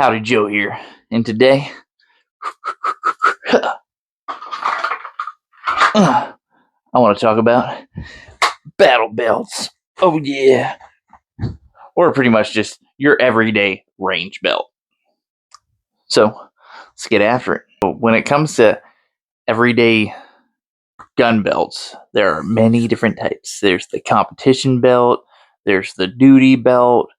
Howdy Joe here, and today I want to talk about battle belts. Oh yeah, or pretty much just your everyday range belt. So let's get after it. When it comes to everyday gun belts, there are many different types. There's the competition belt, there's the duty belt,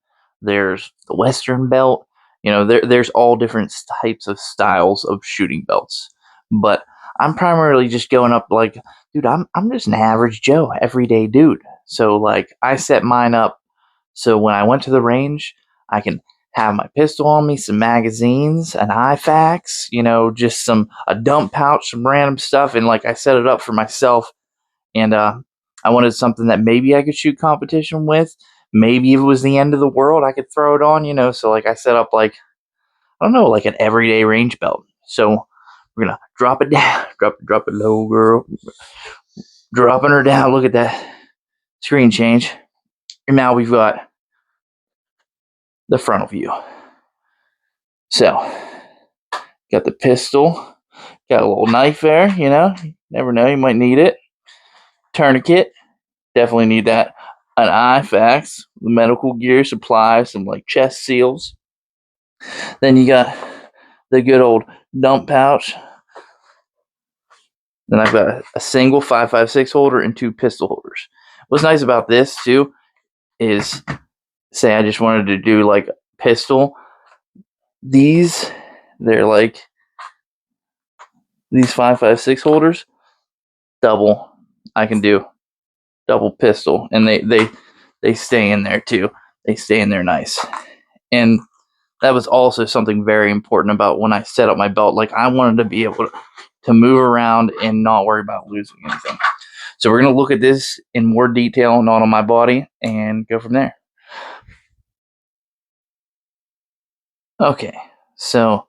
there's the Western belt. There's all different types of styles of shooting belts. But I'm primarily just going up like, dude, I'm just an average Joe, everyday dude. So like I set mine up so when I went to the range, I can have my pistol on me, some magazines, an IFAX, just a dump pouch, some random stuff, and like I set it up for myself, and I wanted something that maybe I could shoot competition with. Maybe if it was the end of the world, I could throw it on, So like I set up like I don't know, like an everyday range belt. So we're gonna drop it down, drop it low, girl, dropping her down. Look at that screen change, and now we've got the frontal view. So, got the pistol, got a little knife there, never know, you might need it. Tourniquet, definitely need that. An IFAX, the medical gear, supplies, some like chest seals. Then you got the good old dump pouch. Then I've got a single 5.56 holder and 2 pistol holders. What's nice about this too is, say I just wanted to do like pistol, they're like these 5.56 holders, double. I can do double pistol, and they stay in there too. They stay in there nice. And that was also something very important about when I set up my belt. Like I wanted to be able to move around and not worry about losing anything. So we're going to look at this in more detail, not on my body, and go from there. Okay, so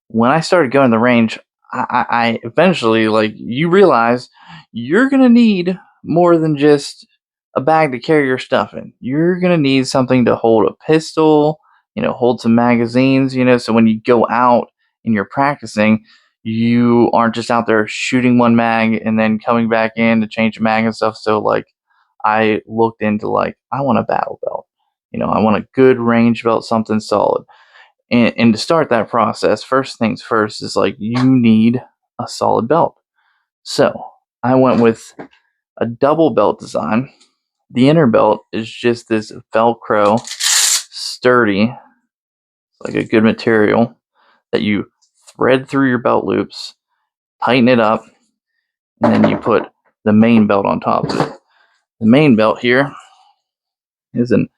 when I started going to the range, I eventually, like, you realize you're going to need more than just a bag to carry your stuff in. You're going to need something to hold a pistol, hold some magazines, so when you go out and you're practicing, you aren't just out there shooting one mag and then coming back in to change the mag and stuff. So, like, I looked into, like, I want a battle belt. I want a good range belt, something solid. And to start that process, first things first is like you need a solid belt. So I went with a double belt design. The inner belt is just this Velcro, sturdy, like a good material that you thread through your belt loops, tighten it up, and then you put the main belt on top of it. The main belt here is an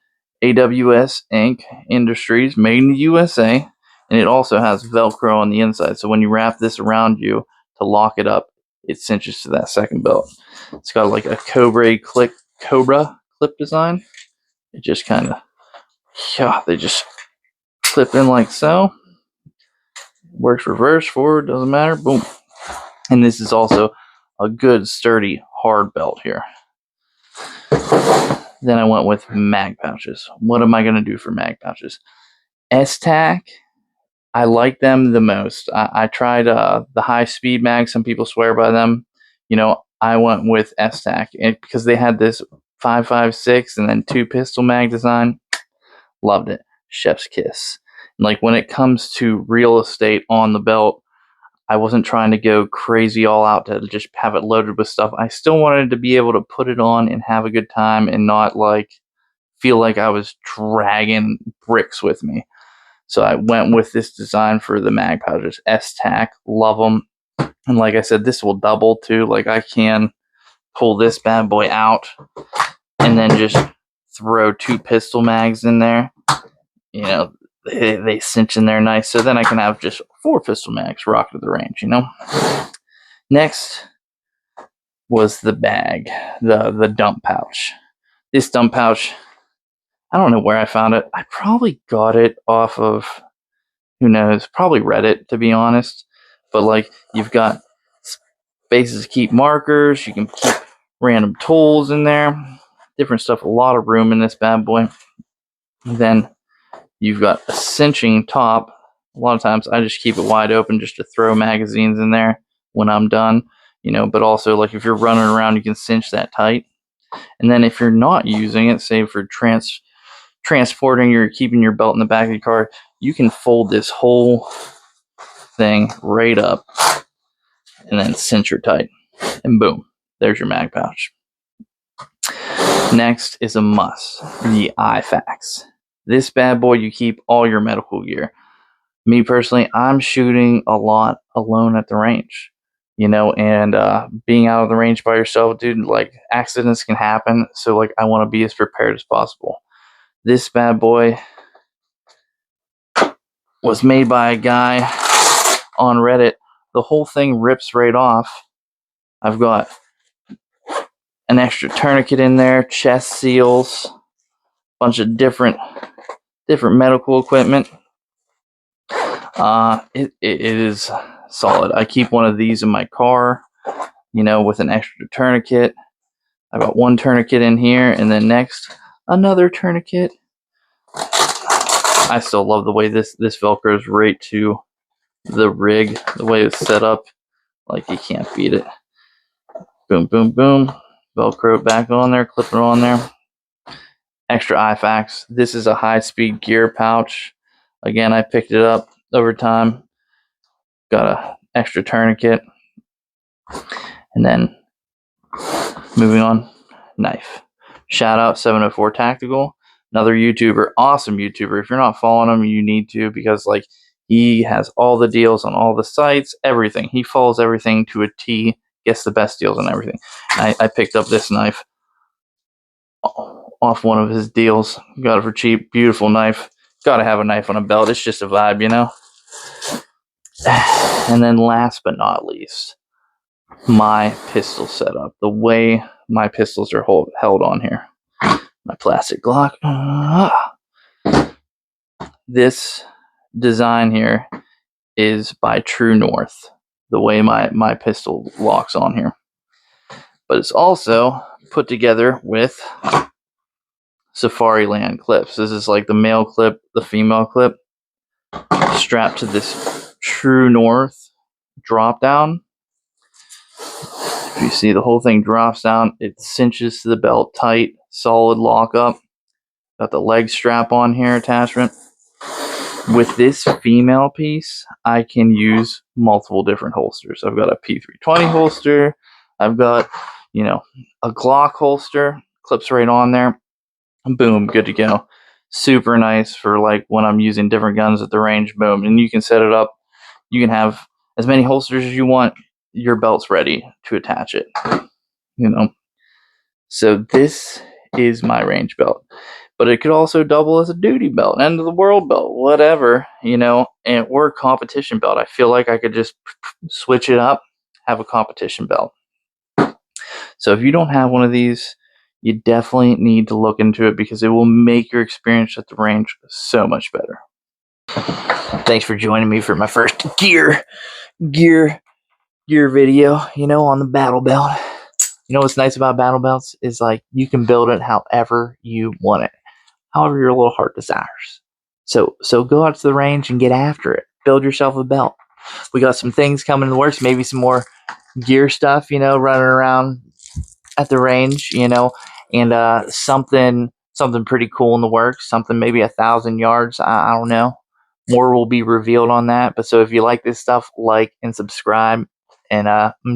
AWS Inc. Industries, made in the USA, and it also has Velcro on the inside. So when you wrap this around you to lock it up, it cinches to that second belt. It's got like a Cobra clip design. It just kind of, they just clip in like so. Works reverse, forward, doesn't matter. Boom. And this is also a good, sturdy, hard belt here. Then I went with mag pouches. What am I going to do for mag pouches? S-Tac, I like them the most. I tried the high speed mag. Some people swear by them. I went with S-Tac because they had this 5.56 and then 2 pistol mag design. Loved it. Chef's kiss. And like when it comes to real estate on the belt, I wasn't trying to go crazy all out to just have it loaded with stuff. I still wanted to be able to put it on and have a good time and not like feel like I was dragging bricks with me. So I went with this design for the mag pouches. S-Tac, love them. And like I said, this will double too. Like I can pull this bad boy out and then just throw 2 pistol mags in there. They cinch in there nice. So then I can have just 4 pistol mags rocking to the range, Next was the bag, the dump pouch. This dump pouch, I don't know where I found it. I probably got it off of, who knows, probably Reddit, to be honest. But like, you've got spaces to keep markers. You can keep random tools in there, different stuff. A lot of room in this bad boy. Then you've got a cinching top A lot of times I just keep it wide open just to throw magazines in there when I'm done, but also like if you're running around, you can cinch that tight. And then if you're not using it, say for transporting or keeping your belt in the back of your car, you can fold this whole thing right up and then cinch her tight. And boom, there's your mag pouch. Next is a must, the IFAKs. This bad boy, you keep all your medical gear. Me personally, I'm shooting a lot alone at the range, and being out of the range by yourself, dude, like accidents can happen. So like I want to be as prepared as possible. This bad boy was made by a guy on Reddit. The whole thing rips right off. I've got an extra tourniquet in there, chest seals, bunch of different medical equipment. It is solid. I keep one of these in my car, with an extra tourniquet. I got one tourniquet in here, and then next another tourniquet. I still love the way this velcros right to the rig, the way it's set up. Like you can't beat it. Boom, boom, boom. Velcro it back on there, clip it on there. Extra IFAKs. This is a high-speed gear pouch. Again, I picked it up over time. Got a extra tourniquet. And then moving on, knife. Shout out 704 Tactical, another YouTuber, awesome YouTuber. If you're not following him, you need to, because like he has all the deals on all the sites, everything. He follows everything to a T, gets the best deals on everything. I picked up this knife off one of his deals. Got it for cheap. Beautiful knife. Gotta have a knife on a belt. It's just a vibe, And then last but not least, my pistol setup. The way my pistols are held on here. My plastic Glock. This design here is by True North. The way my pistol locks on here. But it's also put together with Safariland clips. This is like the male clip, the female clip, strapped to this True North drop down. If you see, the whole thing drops down, it cinches to the belt tight, solid lock up. Got the leg strap on here attachment. With this female piece, I can use multiple different holsters. I've got a P320 holster. I've got, a Glock holster, clips right on there. Boom, good to go. Super nice for like when I'm using different guns at the range. Boom, and you can set it up. You can have as many holsters as you want. Your belt's ready to attach it. So this is my range belt, but it could also double as a duty belt, end of the world belt, whatever, and or a competition belt. I feel like I could just switch it up, have a competition belt. So if you don't have one of these, you definitely need to look into it, because it will make your experience at the range so much better. Thanks for joining me for my first gear video, on the battle belt. What's nice about battle belts is like you can build it however you want it, however your little heart desires. So go out to the range and get after it. Build yourself a belt. We got some things coming in the works, maybe some more gear stuff, running around at the range, and something pretty cool in the works, something maybe 1,000 yards. I don't know. More will be revealed on that. But so if you like this stuff, like and subscribe, and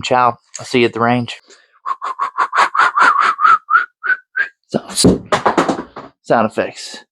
ciao. I'll see you at the range. Sound effects.